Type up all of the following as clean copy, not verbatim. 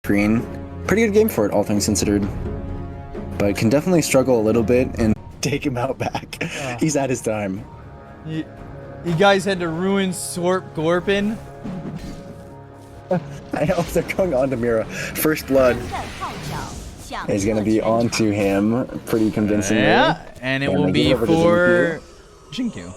Green. Pretty good game for it, all things considered. But can definitely struggle a little bit and take him out back. He's at his time. You guys had to ruin Sorp Gorpin? I know, they're going on to Mira. First blood is going to be onto him pretty convincingly. Yeah, and it will be for Jinkyu.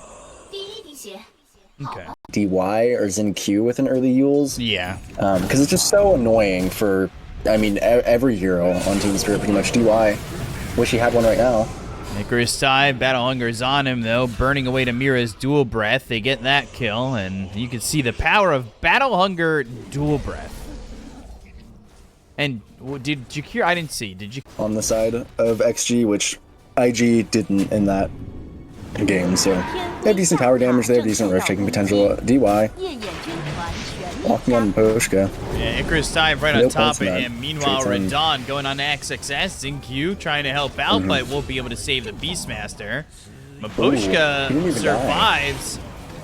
Okay. DY or ZinQ with an early Yules. Yeah. Because it's just so annoying for, I mean, every hero on Team Spirit pretty much. DY. Wish he had one right now. Icarus Dive, Battle Hunger's on him though, burning away to Mira's Dual Breath. They get that kill, and you can see the power of Battle Hunger Dual Breath. And did you hear? I didn't see. Did you? On the side of XG, which IG didn't in that game, so they have decent power damage, they have decent rush-taking potential. DY walking on Poshka. Yeah, Icarus Dive right on top of him. Meanwhile, Radon going on to XXS. ZinQ trying to help out, but won't be able to save the Beastmaster. Maposhka survives,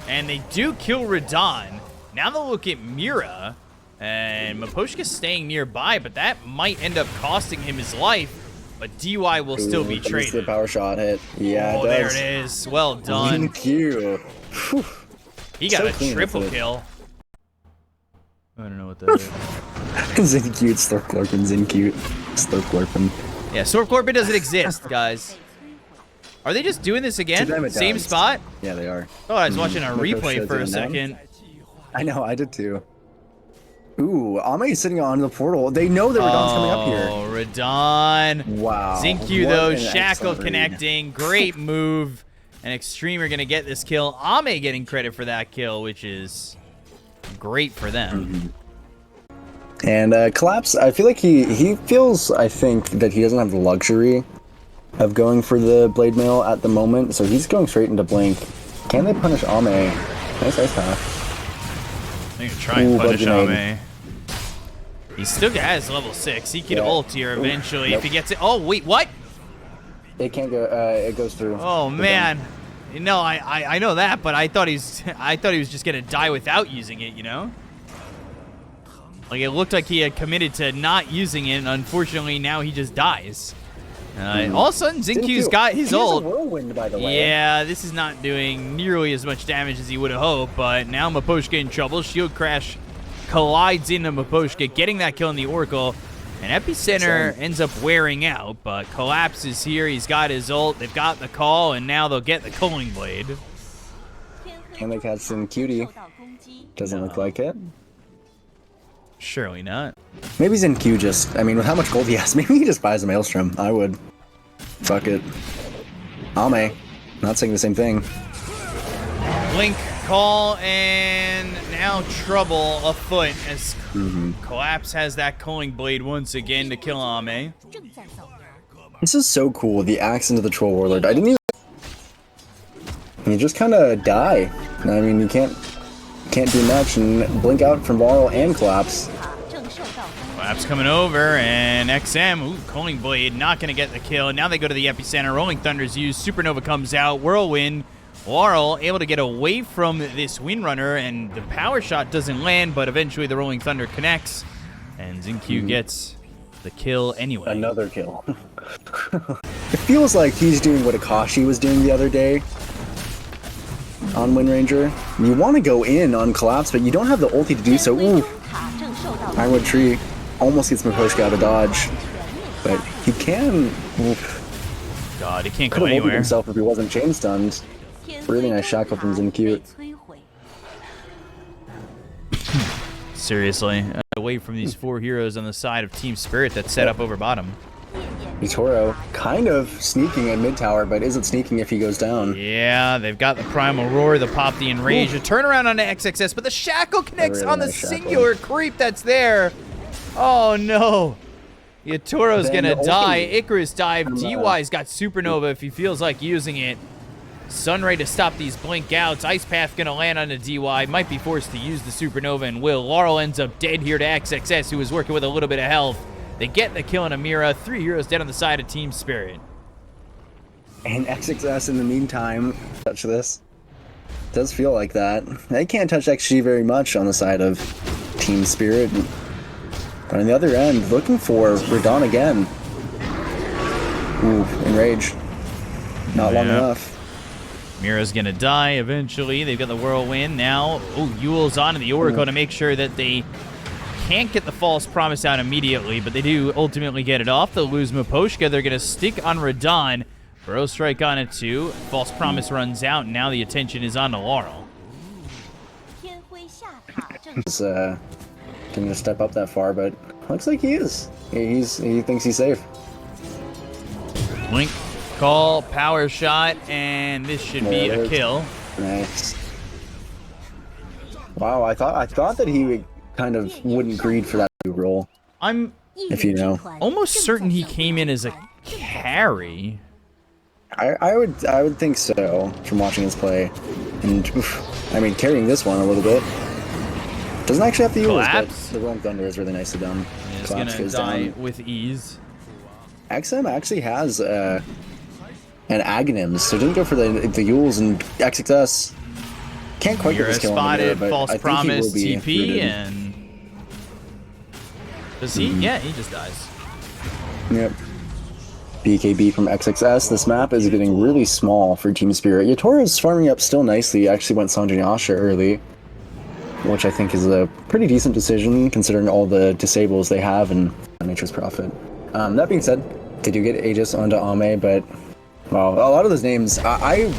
and they do kill Radon. Now they'll look at Mira, and Maposhka's staying nearby, but that might end up costing him his life. But DY will still be traded. The power shot hit. Yeah, oh, it there does. it is. Well done. ZinQ. He got a triple kill. I don't know what that is. ZinQ, Slurpglorpin, ZinQ, Slurpglorpin. Yeah, Slurpglorpin doesn't exist, guys. Are they just doing this again? Same spot? Yeah, they are. Oh, I was watching a replay for a second. I know, I did too. Ooh, Ame is sitting on the portal. They know that Radon's coming up here. Oh, Radon. Wow. ZinQ, though, Shackle connecting. Great move. And Extreme are going to get this kill. Ame getting credit for that kill, which is great for them. And Collapse, I feel like he feels, I think, that he doesn't have the luxury of going for the Blade Mail at the moment, so he's going straight into Blink. Can they punish Ame? Nice ice path. They're going to try and punish Ame. He still has level 6. He could ult here eventually if he gets it. Oh, wait, what? It can't go, it goes through. Oh, man. No, I know that, but I thought he was just going to die without using it, you know? Like, it looked like he had committed to not using it, and unfortunately, now he just dies. All of a sudden, ZinQ's got his ult. Whirlwind, by the way. Yeah, this is not doing nearly as much damage as he would have hoped, but now Maposhka in trouble. Shield Crash collides into Maposhka, getting that kill in the Oracle. And Epicenter ends up wearing out, but Collapse is here. He's got his ult. They've got the call, and now they'll get the Culling Blade. Can they catch some cutie? Doesn't look like it. Surely not. Maybe ZinQ just, I mean, with how much gold he has, maybe he just buys a Maelstrom. I would. Fuck it. Ame. Not saying the same thing. Blink, call, and now trouble afoot as Collapse has that Culling Blade once again to kill Ame. This is so cool, the axe into the Troll Warlord. I didn't even... You just kind of die. I mean, you can't do much and blink out from Varl and Collapse. Collapse coming over, and XM, ooh, Culling Blade, not going to get the kill. Now they go to the Epicenter. Rolling Thunder's used. Supernova comes out. Whirlwind. Laurel able to get away from this Windrunner, and the power shot doesn't land, but eventually the Rolling Thunder connects, and ZinQ gets the kill anyway. Another kill. It feels like he's doing what Akashi was doing the other day on Wind Ranger. You want to go in on Collapse, but you don't have the ulti to do so. Ooh. Ironwood Tree almost gets Maposhka out of dodge, but he can. God, he can't Could go have ulted anywhere. himself if he wasn't chain stunned. Really nice shackle from ZinQ. Seriously, away from these four heroes on the side of Team Spirit that's set up over bottom. Toro kind of sneaking at mid tower, but isn't sneaking if he goes down. Yeah, they've got the Primal Roar, the Pop the Enrage, a turnaround on the XXS, but the Shackle connects on the singular creep that's there. Oh no. Yatoro's gonna die. Icarus Dive. DY's got Supernova if he feels like using it. Sunray to stop these blink outs. Ice Path gonna land on a DY. Might be forced to use the Supernova and will. Laurel ends up dead here to XXS, who was working with a little bit of health. They get the kill on Amira. 3 heroes dead on the side of Team Spirit. And XXS in the meantime, touch this. Does feel like that. They can't touch XG very much on the side of Team Spirit. But on the other end, looking for Radon again. Ooh, enrage. Not long enough. Mira's gonna die eventually. They've got the whirlwind now. Oh, Yule's on to the Oracle to make sure that they can't get the false promise out immediately, but they do ultimately get it off. They'll lose Miposhka. They're gonna stick on Radon. Burrow strike on it too. False promise runs out, and now the attention is on to Laurel. He's gonna step up that far, but looks like he is. He thinks he's safe. Blink, call, power shot, and this should be a kill. Nice. Wow, I thought that he would kind of wouldn't greed for that roll. I'm, if you know, almost certain he came in as a carry. I would think so from watching his play, and oof, I mean carrying this one a little bit. Doesn't actually have to use, but the Rolling Thunder is really nicely done. He's gonna die with ease. XM actually has an Aghanims, so didn't go for the Yules and XXS. Can't quite get this kill on the mirror, but false I think promise he will be TP rooted. and does he? Yeah, he just dies. Yep. BKB from XXS. This map is getting really small for Team Spirit. Yatoro's farming up still nicely. Actually went Sanjanyasha early, which I think is a pretty decent decision considering all the disables they have and Nature's Prophet. That being said, they do get Aegis onto Ame, but well, a lot of those names, I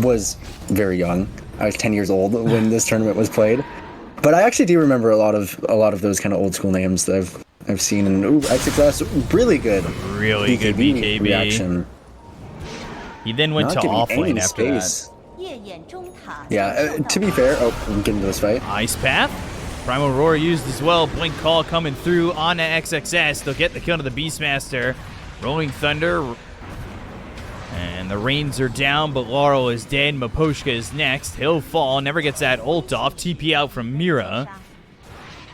was very young. I was 10 years old when this tournament was played, but I actually do remember a lot of those kind of old school names that I've seen. And ooh, XXS, really good good BKB reaction. He then went to offlane after that. Yeah, to be fair, I'm getting into this fight. Ice Path. Primal Roar used as well. Blink Call coming through on XXS. They'll get the kill to the Beastmaster. Rolling Thunder. And the Reins are down, but Laurel is dead. Miposhka is next. He'll fall. Never gets that ult off. TP out from Mira.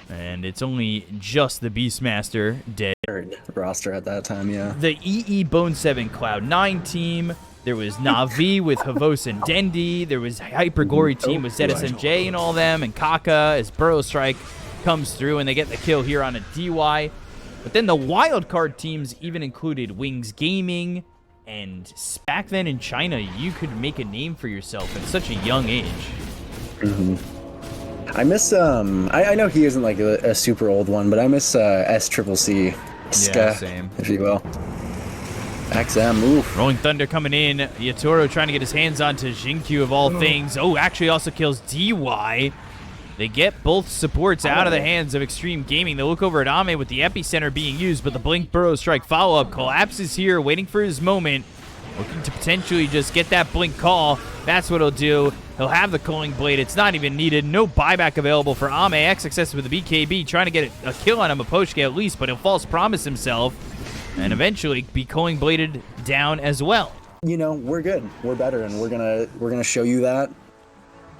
And it's only just the Beastmaster dead. Third roster at that time, yeah. The EE Bone 7 Cloud9 team. There was Navi with Havos and Dendi. There was Hypergory team with ZSMJ and all them. And Kaka as Burrow Strike comes through and they get the kill here on a DY. But then the wildcard teams even included Wings Gaming. And back then in China, you could make a name for yourself at such a young age. I miss, I know he isn't like a super old one, but I miss SCCC. Yeah, same. If you will. XM, oof. Rolling Thunder coming in. Yatoro trying to get his hands onto Jinkyu of all things. Oh, actually also kills DY. They get both supports out of the hands of Extreme Gaming. They look over at Ame with the epicenter being used, but the Blink Burrow Strike follow-up collapses here, waiting for his moment. Looking to potentially just get that Blink call. That's what he'll do. He'll have the Culling Blade. It's not even needed. No buyback available for Ame. XXS with the BKB, trying to get a kill on him, a Miposhka at least, but he'll false promise himself and eventually be Culling Bladed down as well. You know, we're good. We're better, and we're gonna show you that.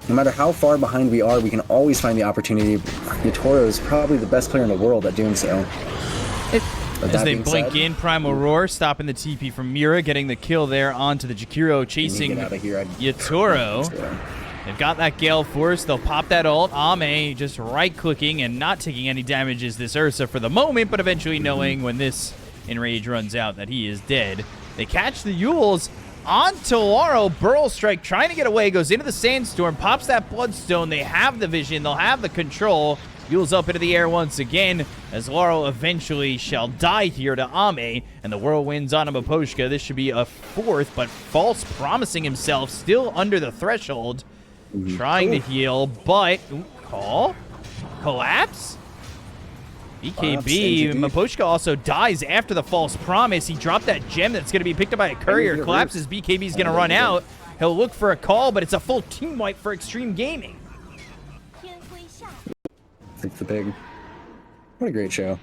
No matter how far behind we are, we can always find the opportunity. Yatoro is probably the best player in the world at doing so. As they blink in, Primal Roar stopping the TP from Mira, getting the kill there onto the Jakiro, chasing Yatoro. They've got that Gale Force. They'll pop that ult. Ame just right-clicking and not taking any damage as this Ursa for the moment, but eventually knowing when this Enrage runs out that he is dead. They catch the Yules onto Laurel. Burrow Strike trying to get away, goes into the Sandstorm, pops that Bloodstone. They have the vision. They'll have the control. Yules up into the air once again as Laurel eventually shall die here to Ame, and the Whirlwind's on Miposhka. This should be a fourth, but false promising himself, still under the threshold, trying to heal, but call? Collapse? BKB, Miposhka also dies after the false promise. He dropped that gem that's going to be picked up by a courier. Collapses, BKB's going to run out. He'll look for a call, but it's a full team wipe for Extreme Gaming. It's the pig. What a great show.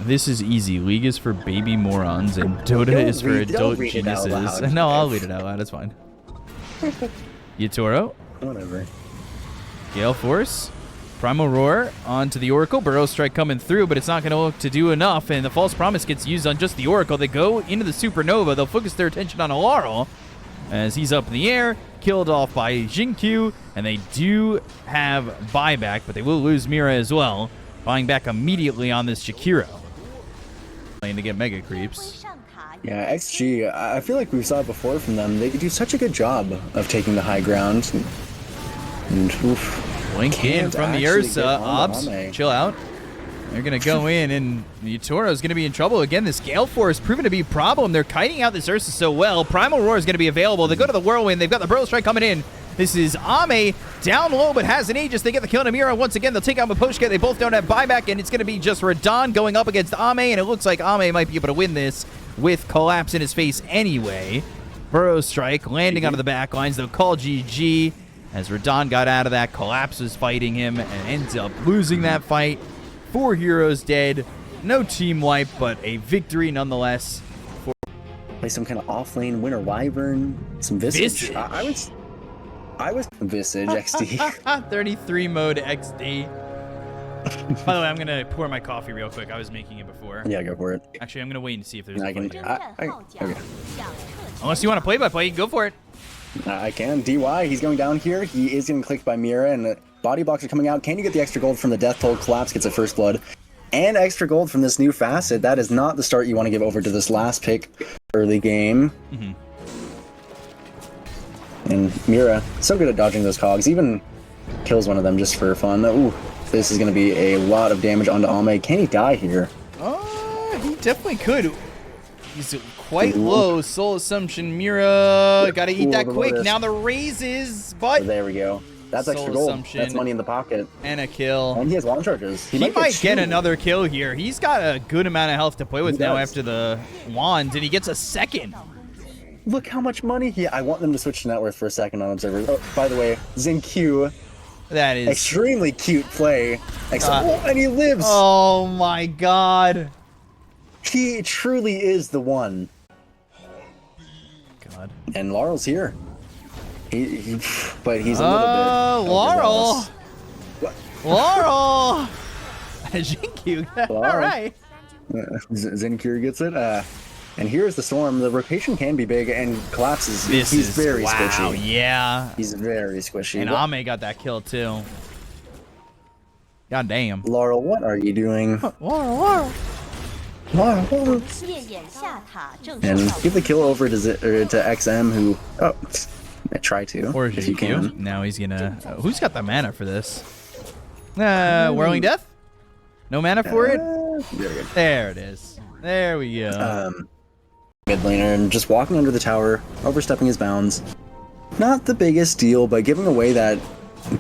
This is easy. League is for baby morons, and Dota is for adult geniuses. No, I'll read it out loud. That's fine. Yatoro. Whatever. Gale Force. Primal Roar onto the Oracle. Burrow Strike coming through, but it's not going to look to do enough, and the False Promise gets used on just the Oracle. They go into the Supernova. They'll focus their attention on Laurel as he's up in the air, killed off by Jinkyu, and they do have buyback, but they will lose Mira as well. Buying back immediately on this Jakiro. Playing to get mega creeps. Yeah, XG, I feel like we saw it before from them. They do such a good job of taking the high ground. And oof. Blink in from the Ursa. Ops, chill out. They're going to go in, and Yatoro's going to be in trouble. Again, this Gale Force proven to be a problem. They're kiting out this Ursa so well. Primal Roar is going to be available. They go to the Whirlwind. They've got the Burrow Strike coming in. This is Ame down low, but has an Aegis. They get the kill on Amira. Once again, they'll take out Miposhka. They both don't have buyback, and it's going to be just Radon going up against Ame, and it looks like Ame might be able to win this with Collapse in his face anyway. Burrow Strike landing onto the back lines. They'll call GG as Radon got out of that. Collapse was fighting him and ends up losing that fight. 4 heroes dead. No team wipe, but a victory nonetheless. Play some kind of off-lane Winter Wyvern, some Visage. I was Visage XD. 33 mode XD. By the way, I'm gonna pour my coffee real quick. I was making it before. Yeah, go for it. Actually, I'm gonna wait and see if there's I a can. fight here. Okay. Unless you want to play-by-play, you can go for it. I can. DY, he's going down here. He is getting clicked by Mira, and body blocks are coming out. Can you get the extra gold from the Death Toll? Collapse gets a first blood. And extra gold from this new facet. That is not the start you want to give over to this last pick early game. And Mira, so good at dodging those cogs. Even kills one of them just for fun. Ooh, this is going to be a lot of damage onto Ame. Can he die here? He definitely could. He's quite low. Soul Assumption, Mira. Gotta eat that quick. Now the raises, but... Oh, there we go. That's Soul extra gold. Assumption. That's money in the pocket. And a kill. And he has long charges. He might get another kill here. He's got a good amount of health to play with now after the wand, and he gets a second. Look how much money he... I want them to switch to net worth for a second on Observer. Oh, by the way, Zinq. That is... extremely cute play. Oh, and he lives! Oh my god. He truly is the one. God. And Laurel's here. But he's a little bit... Laurel! Laurel! Zinq. Alright. Zinq gets it. And here's the storm. The rotation can be big, and collapses. He's very squishy. Yeah. He's very squishy. And Ame got that kill too. God damn. Laurel, what are you doing? Laurel. And give the kill over to XM, who... Oh, try to. Or if you can. Now he's gonna... who's got the mana for this? Whirling Death? No mana for it? There it is. There we go. Mid laner and just walking under the tower, overstepping his bounds. Not the biggest deal, but giving away that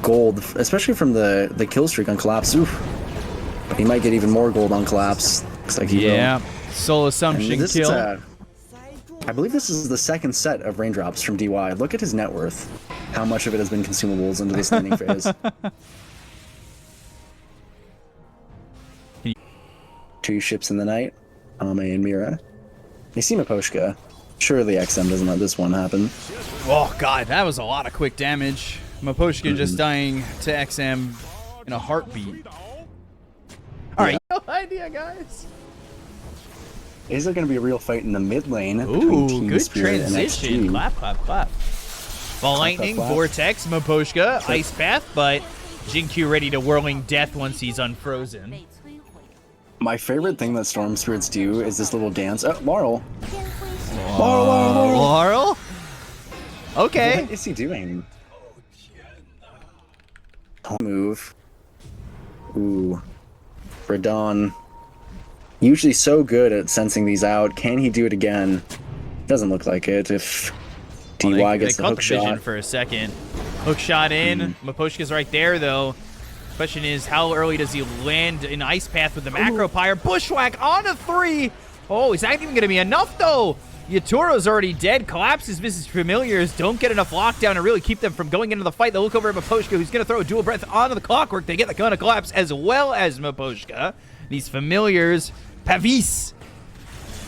gold, especially from the kill streak on Collapse. Oof. He might get even more gold on Collapse. Looks like he will. Soul Assumption kill. I believe this is the second set of raindrops from DY. Look at his net worth. How much of it has been consumables into this landing phase. 2 ships in the night. Ame and Mira. They see Miposhka. Surely XM doesn't let this one happen. Oh god, that was a lot of quick damage. Miposhka just dying to XM in a heartbeat. Alright, no idea, guys. Is there going to be a real fight in the mid lane? Ooh, good transition. Clap, clap, clap. Ball Lightning, Vortex, Miposhka, Ice Path, but Zinq ready to Whirling Death once he's unfrozen. My favorite thing that Storm Spirits do is this little dance. Laurel. Laurel? Okay. What is he doing? Move. Ooh. Radon. Usually so good at sensing these out. Can he do it again? Doesn't look like it. If DY gets the hook shot. For a second. Hook shot in. Miposhka's right there, though. Question is, how early does he land in Ice Path with the Macro Pyre? Bushwhack on a 3. Oh, is that even going to be enough, though? Yatoro's already dead. Collapses Visage Familiars. Don't get enough lockdown to really keep them from going into the fight. They'll look over at Miposhka, who's going to throw a dual breath onto the Clockwork. They get the gun of Collapse as well as Miposhka. These Familiars. Pavis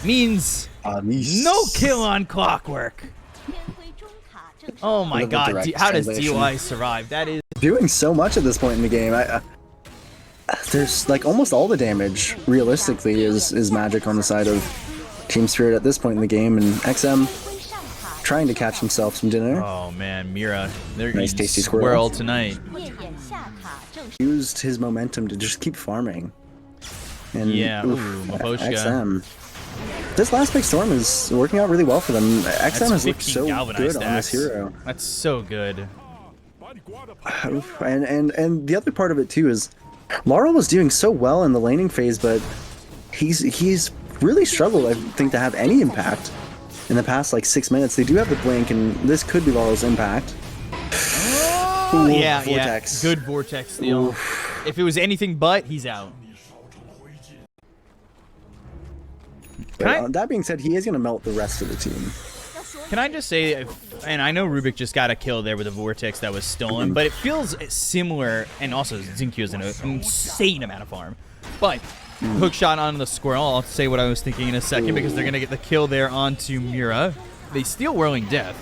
means no kill on Clockwork. Oh my god, how does DY survive? That is doing so much at this point in the game. There's like almost all the damage realistically is magic on the side of Team Spirit at this point in the game, and XM trying to catch himself some dinner. Oh man, Mira, they're nice tasty squirrel tonight. used his momentum to just keep farming. And yeah, Maposhka. XM. This last big storm is working out really well for them. XM has looked so good on this hero. That's so good. And the other part of it too is Laurel was doing so well in the laning phase, but he's really struggled, I think, to have any impact in the past like 6 minutes. They do have the blink, and this could be Laurel's impact. Oh, yeah, Vortex. Good Vortex steal. Oof. If it was anything but, he's out. That being said, he is going to melt the rest of the team. Can I just say, and I know Rubik just got a kill there with a Vortex that was stolen, but it feels similar, and also Xingqiu is an insane amount of farm. But hook shot on the Squirrel, I'll say what I was thinking in a second, because they're going to get the kill there onto Mira. They steal Whirling Death.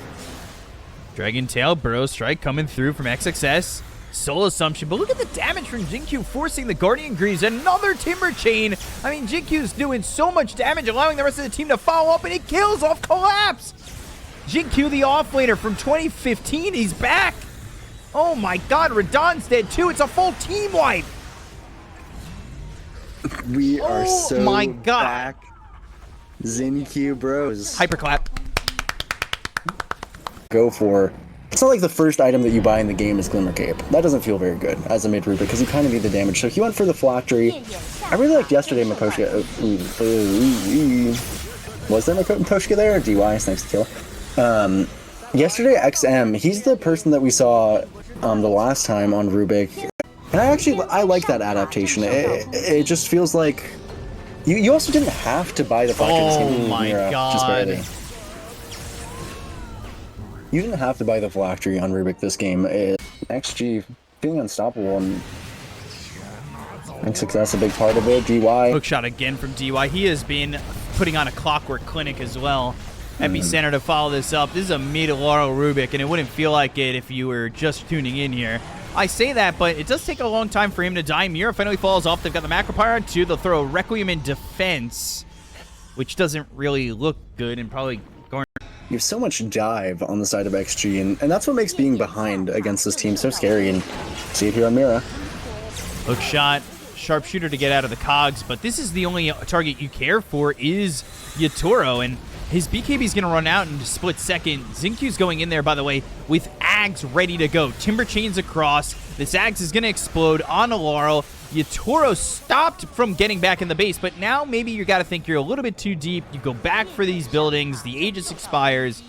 Dragon Tail, Burrow Strike coming through from XXS. Soul Assumption, but look at the damage from Xingqiu forcing the Guardian Greaves. Another Timber Chain. I mean, Jinkyu's doing so much damage, allowing the rest of the team to follow up, and he kills off Collapse. Xingqiu, the offlaner from 2015, he's back. Oh my god, Radon's dead too. It's a full team wipe. We are so my god. back. Xingqiu bros. Hyperclap. Go for. It's not like the first item that you buy in the game is Glimmer Cape. That doesn't feel very good as a mid Rubik because you kind of need the damage. So he went for the Phylactery. I really liked yesterday Maposhka. Was there Maposhka there? Or DY? It's nice to kill. Yesterday XM, he's the person that we saw the last time on Rubik. And I like that adaptation. It just feels like you also didn't have to buy the Phylactery. Oh my god. You didn't have to buy the Phylactery on Rubik this game. XG feeling unstoppable, and I think success a big part of it. DY. Hook shot again from DY. He has been putting on a clockwork clinic as well. Epicenter to follow this up. This is a mid Laurel Rubik, and it wouldn't feel like it if you were just tuning in here. I say that, but it does take a long time for him to die. Mira finally falls off. They've got the Macro Pyre on 2. They'll throw a Requiem in defense, which doesn't really look good and probably garner. You have so much dive on the side of XG, and that's what makes being behind against this team so scary. And see it here on Mira. Hook shot, sharpshooter to get out of the cogs, but this is the only target you care for is Yatoro, and his BKB is going to run out in a split second. Xingqiu's going in there, by the way, with Ags ready to go. Timber chains across. This Ags is going to explode on a Laurel. Yatoro stopped from getting back in the base, but now maybe you got to think you're a little bit too deep. You go back for these buildings. The Aegis expires.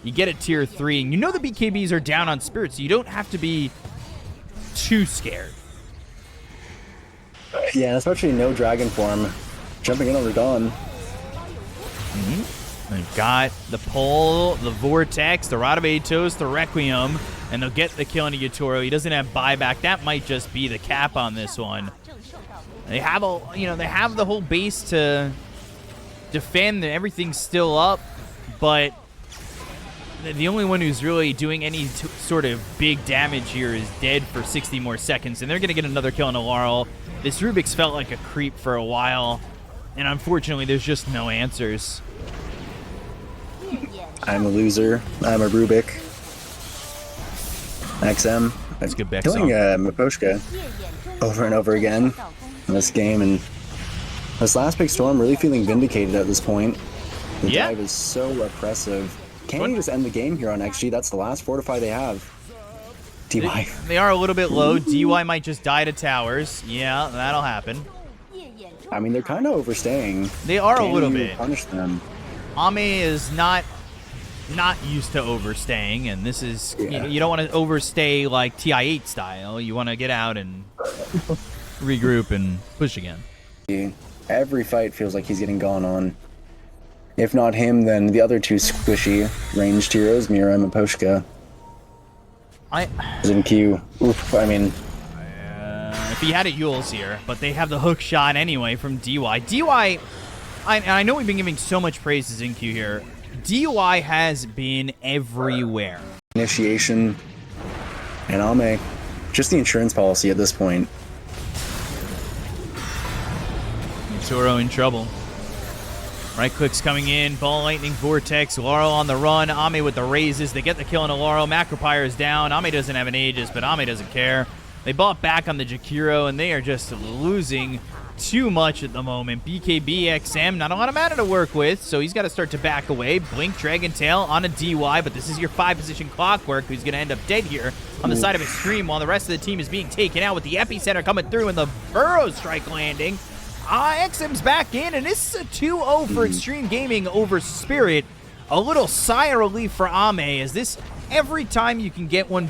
You get a tier 3, and you know the BKBs are down on Spirit, so you don't have to be too scared. Yeah, especially no dragon form. Jumping in on the dawn. They've got the pull, the Vortex, the Rod of Atos, the Requiem, and they'll get the kill into Yatoro. He doesn't have buyback. That might just be the cap on this one. They have they have the whole base to defend. Everything's still up, but the only one who's really doing any sort of big damage here is dead for 60 more seconds, and they're going to get another kill on a Laurel. This Rubik's felt like a creep for a while, and unfortunately, there's just no answers. I'm a loser. I'm a Rubik. XM. That's good back killing Maposhka over and over again in this game, and this last big storm really feeling vindicated at this point. The dive is so oppressive. Can you just end the game here on XG? That's the last fortify they have. DY. They are a little bit low. DY might just die to towers. Yeah, that'll happen. I mean, they're kind of overstaying. They are a little bit. Punish them. Ame is not used to overstaying, and this is you don't want to overstay like TI8 style. You want to get out and regroup and push again. Every fight feels like he's getting gone on. If not him, then the other two squishy ranged heroes, Mira and Maposhka. Xingqiu. Oof, I mean... if he had a Yules here, but they have the hook shot anyway from DY. DY, I know we've been giving so much praise to Xingqiu here. DY has been everywhere. Initiation and Ame. Just the insurance policy at this point. Yatoro in trouble. Right click's coming in. Ball Lightning Vortex. Laurel on the run. Ame with the raises. They get the kill on a Laurel. Macropyre is down. Ame doesn't have an Aegis, but Ame doesn't care. They bought back on the Jakiro, and they are just losing too much at the moment. BKB XM, not a lot of mana to work with, so he's got to start to back away. Blink Dragon Tail on a DY, but this is your 5-position Clockwork, who's going to end up dead here on the side of Extreme, while the rest of the team is being taken out with the Epicenter coming through and the Burrow Strike landing. XM's back in, and this is a 2-0 for Extreme Gaming over Spirit. A little sigh of relief for Ame, as this, every time you can get one